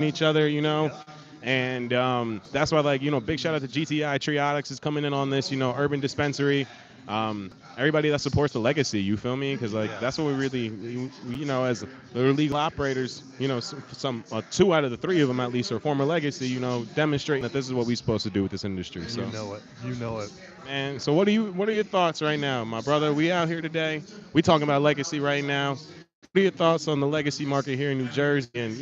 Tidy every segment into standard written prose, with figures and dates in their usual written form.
each other, Yep. and that's why, like, big shout out to GTI Triotics is coming in on this, urban dispensary. Everybody that supports the legacy, you feel me? Because like that's Yes. what we really, as the legal operators, some two out of the three of them at least are former legacy, demonstrating that this is what we're supposed to do with this industry. You So, know it. You know it. man, so what are your thoughts right now, my brother? We out here today. We talking about legacy right now. What are your thoughts on the legacy market here in New Jersey? And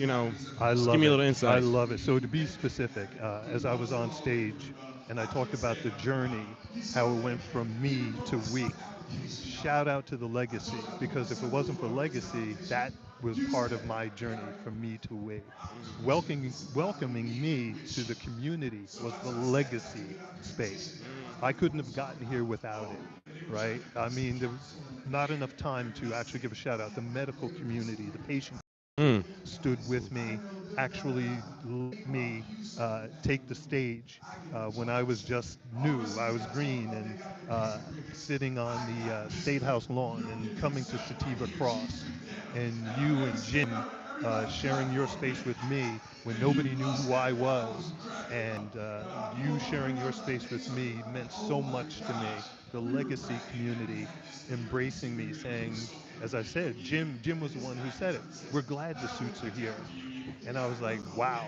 I just give love me a it. little I insight. love it. So to be specific, as I was on stage and I talked about the journey, how it went from me to we. Shout out to the legacy because if it wasn't for legacy, that was part of my journey from me to we. Welcoming me to the community was the legacy space. I couldn't have gotten here without it, right? I mean, there was not enough time to actually give a shout out. The medical community, the patient Mm. stood with me, actually let me take the stage when I was just new. I was green and sitting on the State House lawn and coming to Sativa Cross, and you and Jim sharing your space with me when nobody knew who I was, and you sharing your space with me meant so much to me. The legacy community embracing me, saying, as I said, Jim was the one who said it. We're glad the suits are here. And I was like, wow,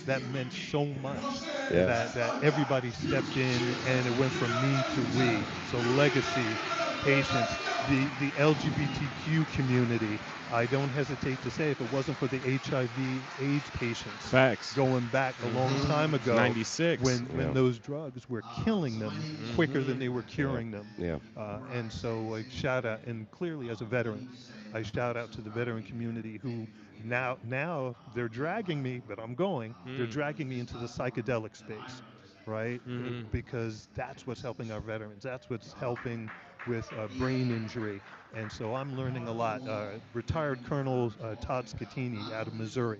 that meant so much Yeah. that everybody stepped in and it went from me to we. So legacy, patience, the LGBTQ community. I don't hesitate to say if it wasn't for the HIV AIDS patients Facts. going back a long time ago 96. when Yeah. those drugs were killing them quicker than they were Yeah. curing them. Yeah. And so like shout out, and clearly as a veteran, I shout out to the veteran community who now they're dragging me, but I'm going. They're Mm. dragging me into the psychedelic space, right? Mm-hmm. Because that's what's helping our veterans. That's what's helping with brain injury. And so I'm learning a lot. Retired Colonel Todd Scatini out of Missouri,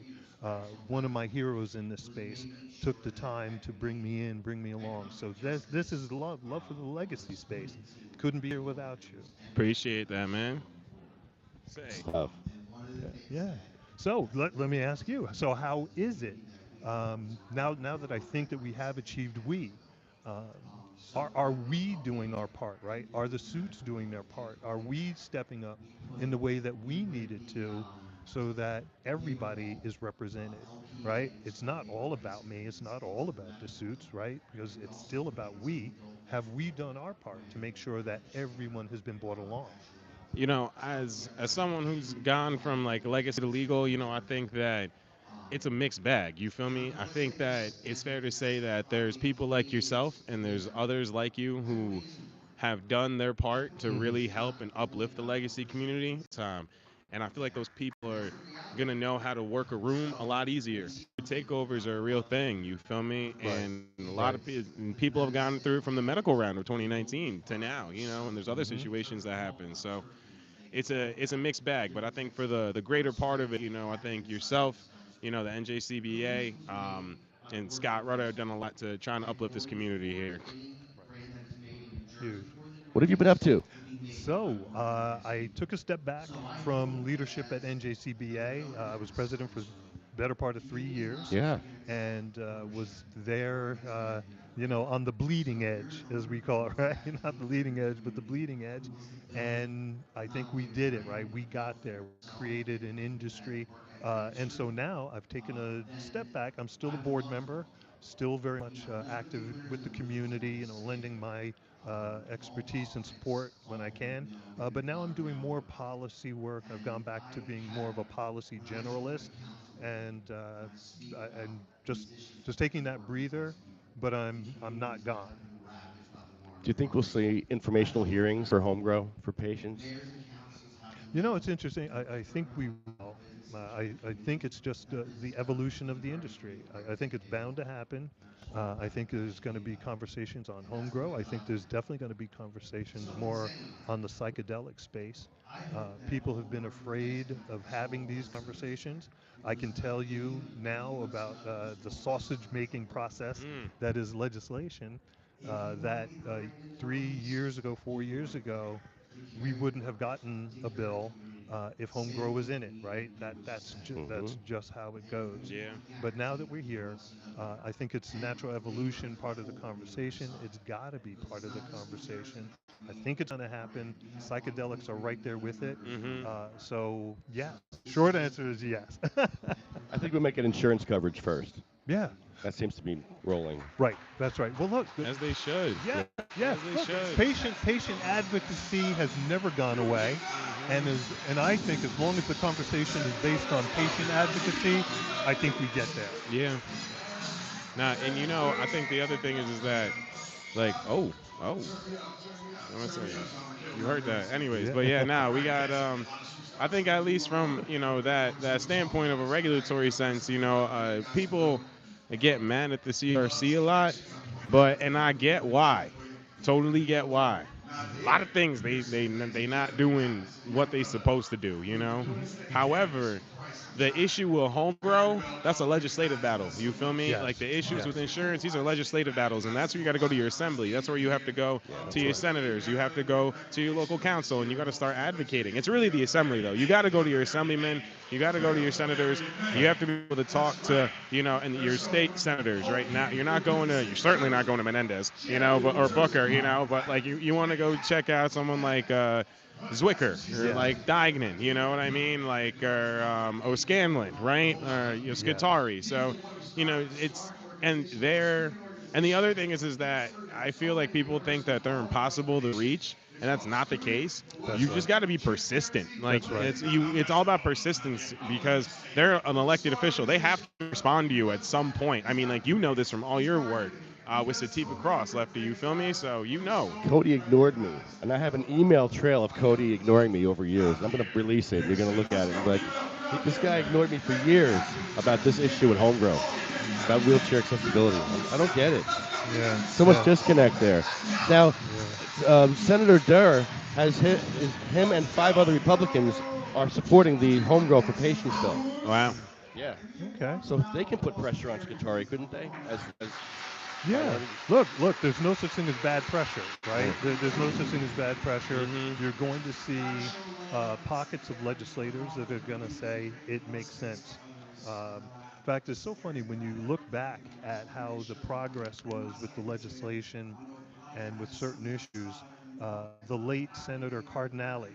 one of my heroes in this space, took the time to bring me in, bring me along. So this is love for the legacy space. Couldn't be here without you. Appreciate that, man. Say. Stuff. Yeah. So let me ask you. So how is it now that I think that we have achieved we? Are we doing our part, right? Are the suits doing their part? Are we stepping up in the way that we needed to so that everybody is represented, right? It's not all about me. It's not all about the suits, right? Because it's still about we. Have we done our part to make sure that everyone has been brought along? As someone who's gone from like legacy to legal, I think that it's a mixed bag. You feel me? I think that it's fair to say that there's people like yourself and there's others like you who have done their part to Hmm. really help and uplift the legacy community. And I feel like those people are gonna know how to work a room a lot easier. Takeovers are a real thing. You feel me? Right. And a lot of Right. people have gone through it from the medical round of 2019 to now. And there's other Hmm. situations that happen. So it's a mixed bag. But I think for the greater part of it, I think yourself, the NJCBA, and Scott Rutter have done a lot to try and uplift this community here. Right. Huge. What have you been up to? So I took a step back from leadership at NJCBA. I was president for better part of 3 years, Yeah. and was there, on the bleeding edge, as we call it, right? Not the leading edge, but the bleeding edge. And I think we did it, right? We got there. We created an industry, and so now I've taken a step back. I'm still a board member, still very much active with the community, lending my expertise and support when I can. But now I'm doing more policy work. I've gone back to being more of a policy generalist, and and just taking that breather. But I'm not gone. Do you think we'll see informational hearings for home grow for patients? It's interesting. I think we will. I think it's just the evolution of the industry. I think it's bound to happen. I think there's going to be conversations on home grow. I think there's definitely going to be conversations more on the psychedelic space. People have been afraid of having these conversations. I can tell you now about the sausage making process Mm. that is legislation that 3 years ago, 4 years ago, we wouldn't have gotten a bill if home grow is in it, right? That's Hmm. just how it goes. Yeah. But now that we're here, I think it's natural evolution part of the conversation. It's got to be part of the conversation. I think it's going to happen. Psychedelics are right there with it. Mm-hmm. So yes, short answer is yes. I think we make it insurance coverage first. Yeah, That seems to be rolling. right. That's right. Well, look, As they should. yeah, Yeah. yes. As they Look, should. patient advocacy has never gone away, and I think as long as the conversation is based on patient advocacy, I think we get there. Yeah. Now, and I think the other thing is that, like, oh, one second. You heard that. Anyways, but yeah, Yeah. now we got I think at least from, that standpoint of a regulatory sense, people get mad at the CRC a lot, and I get why. Totally get why. A lot of things they not doing what they supposed to do. Hmm. However, the issue with home grow, that's a legislative battle. You feel me? Like Yes. the issues with Yes. insurance, these are legislative battles, and that's where you got to go to your assembly. That's where you have to go Yeah, to that's your right. senators. You have to go to your local council, and you got to start advocating. It's really the assembly, though. You got to go to your assemblymen. You got to go to your senators. You Right. have to be able to talk to, and your state senators. Right now, you're certainly not going to Menendez, or Booker, but like you want to go check out someone like. Zwicker or Yes. like Dignan, you know what I mean? Like O'Scanlan, right? Yes. Scutari. So, it's and they're and the other thing is that I feel like people think that they're impossible to reach, and that's not the case. You That's right. just got to be persistent. Like That's right. it's all about persistence because they're an elected official. They have to respond to you at some point. I mean, like this from all your work with Sativa Cross, Lefty. You feel me? So Cody ignored me, and I have an email trail of Cody ignoring me over years. I'm going to release it. You're going to look at it and be like, this guy ignored me for years about this issue with homegrown, about wheelchair accessibility. I don't get it. Yeah. So much Yeah. disconnect there. Now, Yeah. Senator Durr him and 5 other Republicans are supporting the home grow for patients bill. Wow. Yeah. Okay. So they can put pressure on Scutari, couldn't they? As Yeah. minority. Look. There's no such thing as bad pressure, right? Mm. There's no such thing as bad pressure. Mm-hmm. You're going to see pockets of legislators that are going to say it makes sense. In fact, it's so funny when you look back at how the progress was with the legislation and with certain issues. The late Senator Cardinale,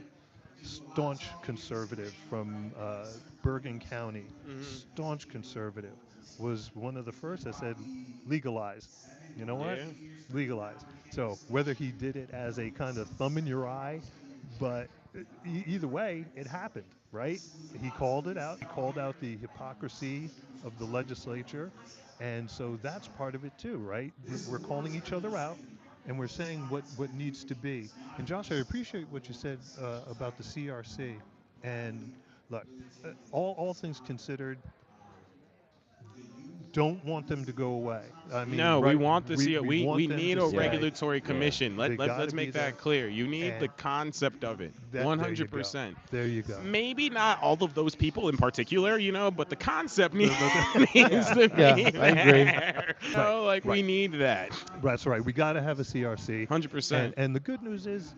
staunch conservative from Bergen County, Mm-hmm. staunch conservative, was one of the first that said legalize. You know what? Yeah. Legalize. So whether he did it as a kind of thumb in your eye, but either way, it happened, right? He called it out. He called out the hypocrisy of the legislature. And so that's part of it too, right? We're calling each other out and we're saying what needs to be. And Josh, I appreciate what you said about the CRC. And look, all things considered, don't want them to go away. I mean, No, we right? want to see it. We We want them need to a Yeah. stay. regulatory Yeah. commission. They got to Let's be make there. that clear. You need the And concept of it. that there you go. 100%. There you go. Maybe not all of those people in particular, but the concept needs Yeah. to Yeah, be I agree. there. Right. Like we Right. need that. That's right. We got to have a CRC. 100%. And the good news is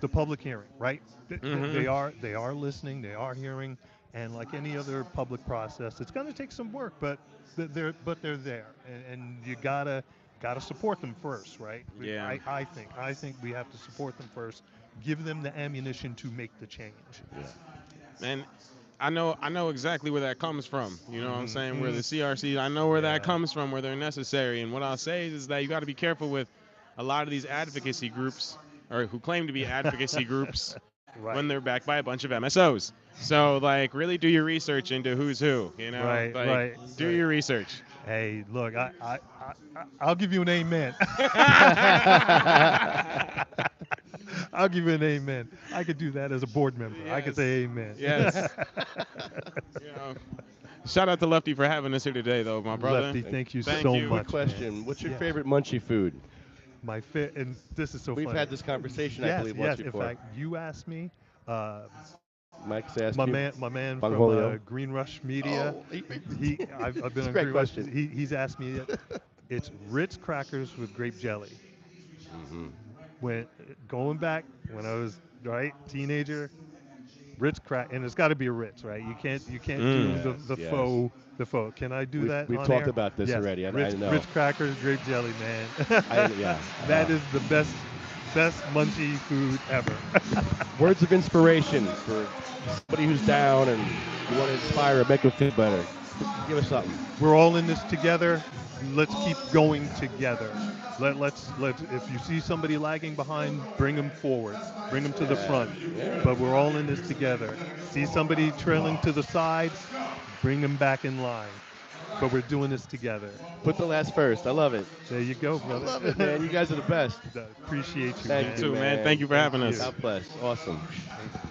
the public hearing, right? Mm-hmm. They are listening, they are hearing, and like any other public process, it's going to take some work, but they're there, and you gotta support them first, right? Yeah. I think we have to support them first, give them the ammunition to make the change. Yeah. And I know exactly where that comes from. You know what I'm saying? Where the Mm. CRC, I know where that Yeah. comes from, where they're necessary. And what I'll say is that you got to be careful with a lot of these advocacy groups, or who claim to be advocacy groups, Right. when they're backed by a bunch of MSOs. So like, really do your research into who's who. Right. Like Right. do Right. your research. Hey, look, I'll give you an amen. I'll give you an amen. I could do that as a board member. I could Yes. say amen. Yes. You know, Shout out to Lefty for having us here today, though, my brother. Lefty, thank you Thank so you. much. Good question. Man. What's your Yeah. favorite munchie food? My fit, and this is so We've funny. had this conversation, I Yes, believe, yes. once In before. fact, you asked me. Uh, Mike's asked my you. man from Bongholio. Green Rush Media. Oh, I've been it's a on great Green Rush. question. He's asked me it. It's Ritz crackers with grape jelly. Hmm. When going back when I was right teenager, Ritz crack, and it's got to be a Ritz, right? You can't do Mm. Yes, the yes. faux. Can I do that We've on talked air? about this Yes, already. I Ritz know. Ritz crackers, grape jelly, man. Yeah. That is the best munchie food ever. Words of inspiration for somebody who's down and you want to inspire or make them feel better. Give us something. We're all in this together. Let's keep going together. Let's if you see somebody lagging behind, bring them forward. Bring them to the Yeah. front. Yeah. But we're all in this together. See somebody trailing to the side, bring them back in line. But we're doing this together. Put the last first. I love it. There you go, I brother. love it, man. You guys are the best. Appreciate you, Thank You you, man. too, man. man. Thank you for Thank having you. us. God bless. Awesome. Thank